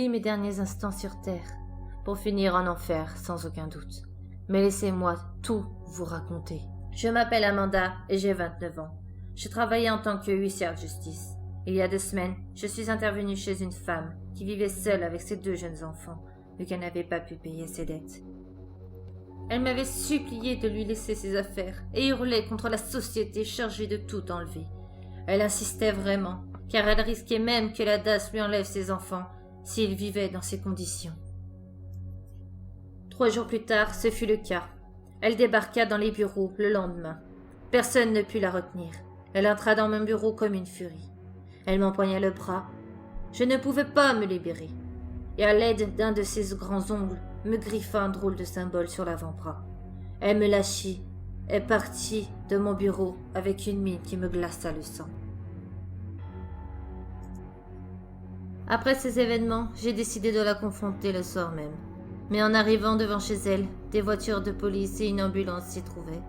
vis mes derniers instants sur Terre, pour finir en enfer sans aucun doute. Mais laissez-moi tout vous raconter. Je m'appelle Amanda et j'ai 29 ans. Je travaillais en tant que huissière de justice. Il y a 2 semaines, je suis intervenue chez une femme qui vivait seule avec ses 2 jeunes enfants, vu qu'elle n'avait pas pu payer ses dettes. Elle m'avait supplié de lui laisser ses affaires et hurlait contre la société chargée de tout enlever. Elle insistait vraiment, car elle risquait même que la DAS lui enlève ses enfants s'il vivait dans ces conditions. 3 jours plus tard, ce fut le cas. Elle débarqua dans les bureaux le lendemain. Personne ne put la retenir. Elle entra dans mon bureau comme une furie. Elle m'empoigna le bras. Je ne pouvais pas me libérer. Et à l'aide d'un de ses grands ongles, me griffa un drôle de symbole sur l'avant-bras. Elle me lâchit et partit de mon bureau avec une mine qui me glaça le sang. Après ces événements, j'ai décidé de la confronter le soir même. Mais en arrivant devant chez elle, des voitures de police et une ambulance s'y trouvaient.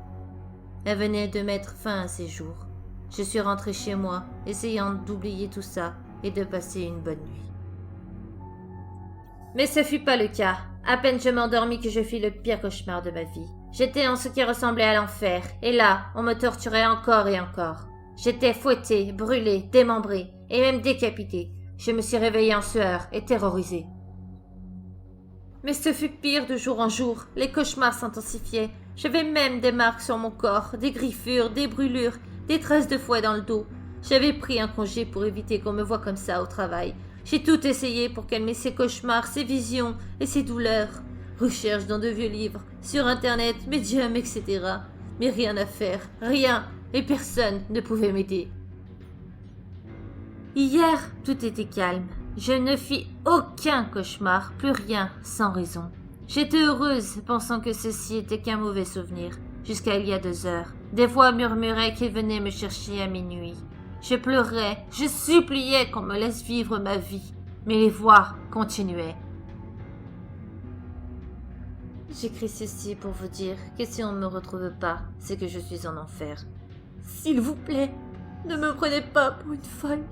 Elle venait de mettre fin à ses jours. Je suis rentrée chez moi, essayant d'oublier tout ça et de passer une bonne nuit. Mais ce fut pas le cas. À peine je m'endormis que je fis le pire cauchemar de ma vie. J'étais en ce qui ressemblait à l'enfer, et là, on me torturait encore et encore. J'étais fouettée, brûlée, démembrée, et même décapitée. Je me suis réveillée en sueur et terrorisée. Mais ce fut pire de jour en jour. Les cauchemars s'intensifiaient. J'avais même des marques sur mon corps, des griffures, des brûlures, des traces de fouet dans le dos. J'avais pris un congé pour éviter qu'on me voie comme ça au travail. J'ai tout essayé pour calmer ces cauchemars, ces visions et ces douleurs. Recherche dans de vieux livres, sur Internet, médium, etc. Mais rien à faire, rien, et personne ne pouvait m'aider. Hier, tout était calme. Je ne fis aucun cauchemar, plus rien, sans raison. J'étais heureuse, pensant que ceci était qu'un mauvais souvenir, jusqu'à il y a 2 heures. Des voix murmuraient qu'ils venaient me chercher à minuit. Je pleurais, je suppliais qu'on me laisse vivre ma vie, mais les voix continuaient. J'écris ceci pour vous dire que si on ne me retrouve pas, c'est que je suis en enfer. S'il vous plaît, ne me prenez pas pour une folle.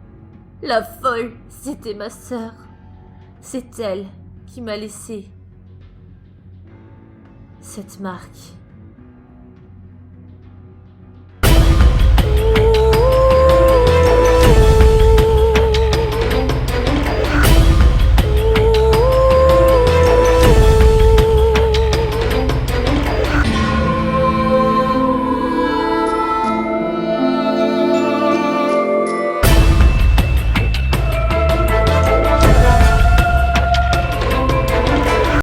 La folle, c'était ma sœur. C'est elle qui m'a laissé cette marque.